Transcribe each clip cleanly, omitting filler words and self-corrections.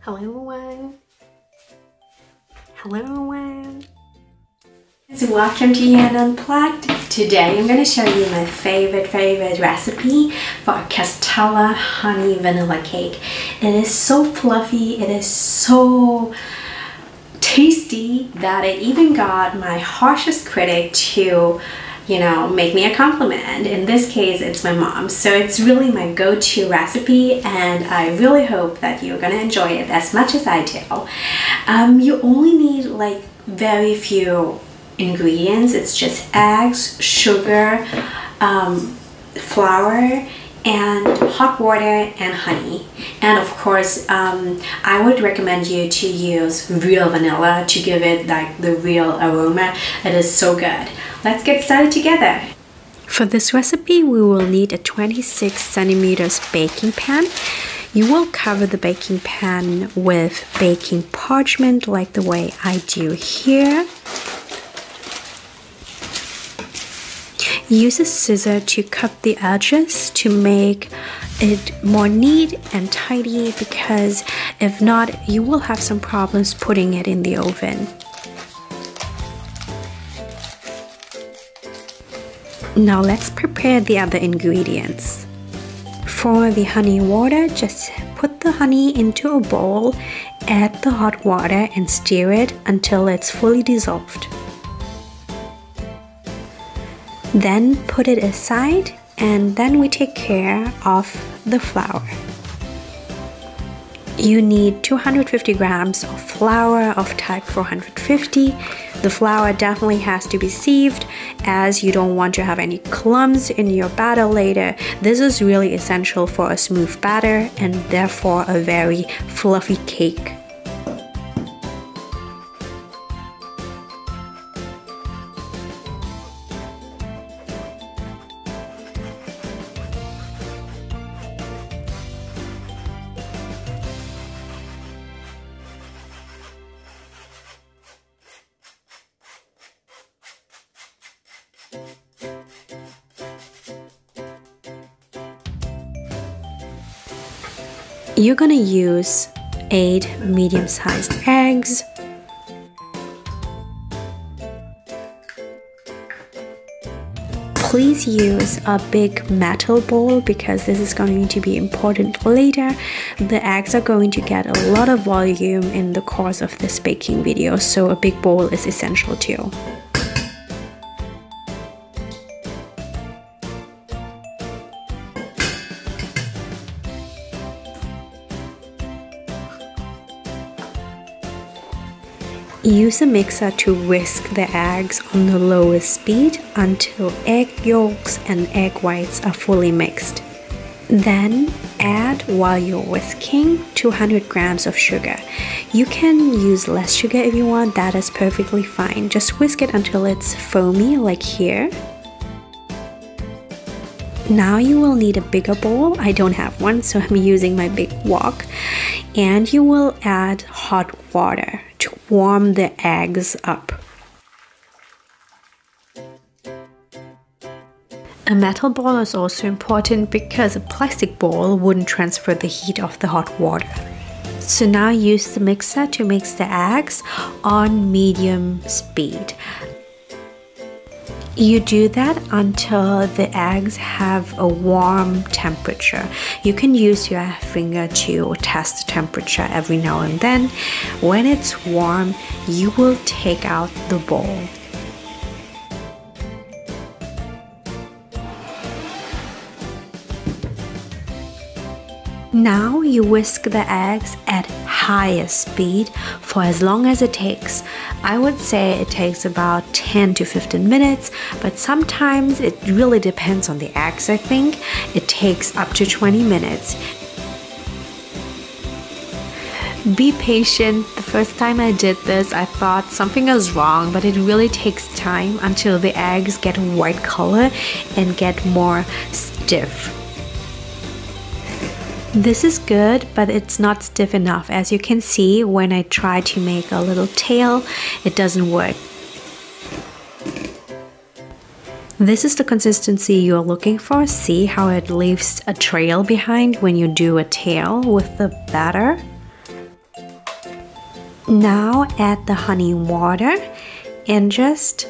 Hello everyone. Hello everyone. So welcome to Yen Unplugged. Today I'm going to show you my favorite recipe for a Castella honey vanilla cake. It is so fluffy, it is so tasty that it even got my harshest critic to make me a compliment. In this case, it's my mom. So it's really my go-to recipe, and I really hope that you're gonna enjoy it as much as I do. You only need like very few ingredients. It's just eggs, sugar, flour, and hot water and honey. And of course, I would recommend you to use real vanilla to give it like the real aroma. It is so good. Let's get started together. For this recipe, we will need a 26 centimeters baking pan. You will cover the baking pan with baking parchment like the way I do here. Use a scissor to cut the edges to make it more neat and tidy, because if not, you will have some problems putting it in the oven. Now let's prepare the other ingredients. For the honey water, just put the honey into a bowl, add the hot water and stir it until it's fully dissolved. Then put it aside, and then we take care of the flour. You need 250 grams of flour of type 450. The flour definitely has to be sieved, as you don't want to have any clumps in your batter later. This is really essential for a smooth batter and therefore a very fluffy cake. You're gonna use 8 medium-sized eggs, please use a big metal bowl because this is going to be important later. The eggs are going to get a lot of volume in the course of this baking video, so a big bowl is essential too. Use a mixer to whisk the eggs on the lowest speed until egg yolks and egg whites are fully mixed. Then add, while you're whisking, 200 grams of sugar. You can use less sugar if you want, that is perfectly fine. Just whisk it until it's foamy like here. Now you will need a bigger bowl. I don't have one, so I'm using my big wok. And you will add hot water to warm the eggs up. A metal bowl is also important because a plastic bowl wouldn't transfer the heat of the hot water. So now use the mixer to mix the eggs on medium speed. You do that until the eggs have a warm temperature. You can use your finger to test the temperature every now and then. When it's warm, you will take out the bowl. Now you whisk the eggs at highest speed for as long as it takes. I would say it takes about 10 to 15 minutes, but sometimes it really depends on the eggs. I think it takes up to 20 minutes. Be patient. The first time I did this, I thought something was wrong, but it really takes time until the eggs get white color and get more stiff. This is good, but it's not stiff enough. As you can see, when I try to make a little tail, it doesn't work. This is the consistency you're looking for. See how it leaves a trail behind when you do a tail with the batter? Now add the honey water and just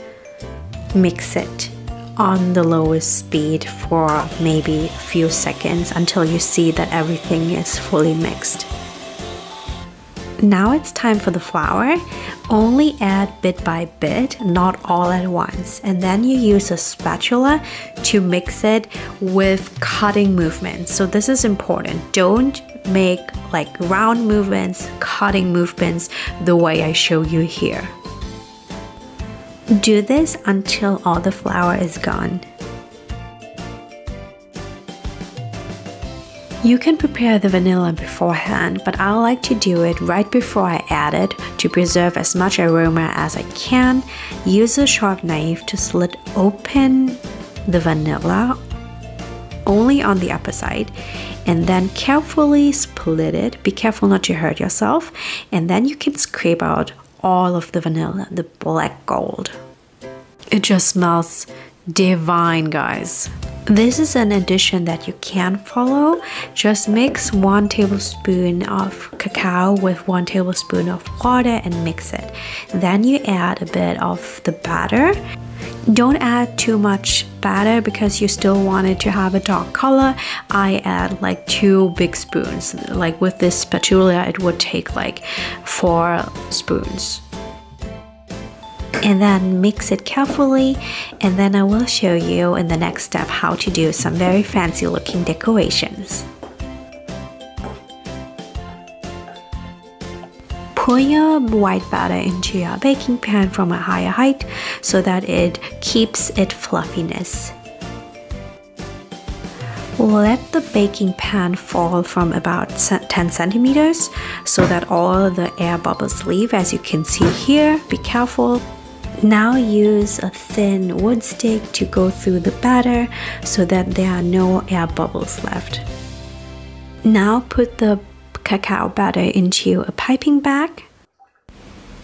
mix it on the lowest speed for maybe a few seconds until you see that everything is fully mixed. Now it's time for the flour. Only add bit by bit, not all at once. And then you use a spatula to mix it with cutting movements. So this is important. Don't make like round movements, cutting movements the way I show you here. Do this until all the flour is gone. You can prepare the vanilla beforehand, but I like to do it right before I add it to preserve as much aroma as I can. Use a sharp knife to slit open the vanilla only on the upper side and then carefully split it. Be careful not to hurt yourself, and then you can scrape out all of the vanilla, the black gold. It just smells divine, guys. This is an addition that you can follow. Just mix 1 tablespoon of cacao with 1 tablespoon of water and mix it. Then you add a bit of the batter. Don't add too much batter because you still want it to have a dark color. I add like 2 big spoons. Like with this spatula, it would take like 4 spoons. And then mix it carefully, and then I will show you in the next step how to do some very fancy looking decorations. Pour your white batter into your baking pan from a higher height so that it keeps its fluffiness. Let the baking pan fall from about 10 centimeters so that all the air bubbles leave, as you can see here. Be careful. Now use a thin wood stick to go through the batter so that there are no air bubbles left. Now put the cacao batter into a piping bag.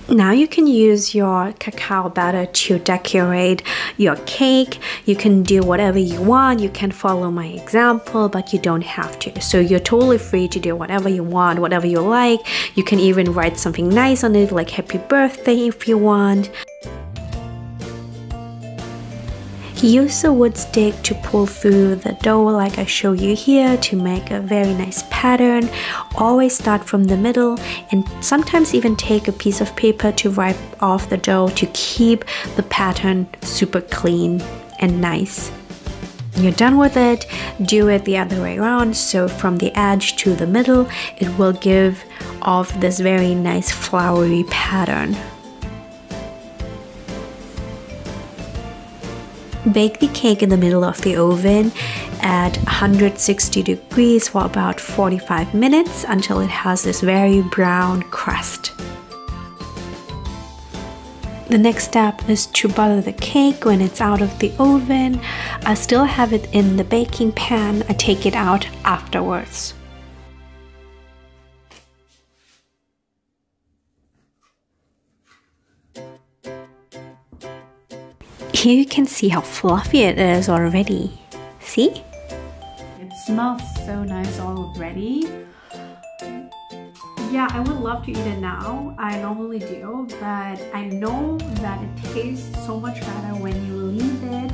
Now you can use your cacao batter to decorate your cake. You can do whatever you want. You can follow my example, but you don't have to. So you're totally free to do whatever you want, whatever you like. You can even write something nice on it, like happy birthday if you want. Use a wood stick to pull through the dough like I show you here to make a very nice pattern. Always start from the middle, and sometimes even take a piece of paper to wipe off the dough to keep the pattern super clean and nice. When you're done with it, do it the other way around, so from the edge to the middle, it will give off this very nice flowery pattern. Bake the cake in the middle of the oven at 160 degrees for about 45 minutes until it has this very brown crust. The next step is to butter the cake when it's out of the oven. I still have it in the baking pan. I take it out afterwards. Here you can see how fluffy it is already. See? It smells so nice already. Yeah, I would love to eat it now. I normally do, but I know that it tastes so much better when you leave it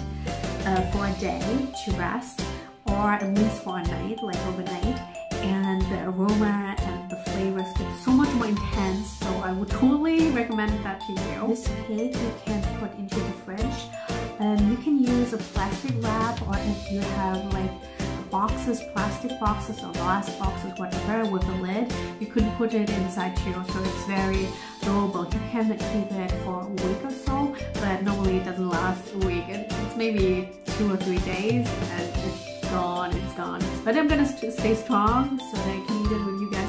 for a day to rest, or at least for a night, like overnight. And the aroma and the flavors get so much more intense, so I would totally recommend that to you. This cake you can put into the fridge. You can use a plastic wrap, or if you have like boxes, plastic boxes or glass boxes, whatever, with a lid, you could put it inside too, so it's very durable. You can keep it for a week or so, but normally it doesn't last a week. It's maybe 2 or 3 days and it's gone. But I'm gonna stay strong so that I can eat it with you guys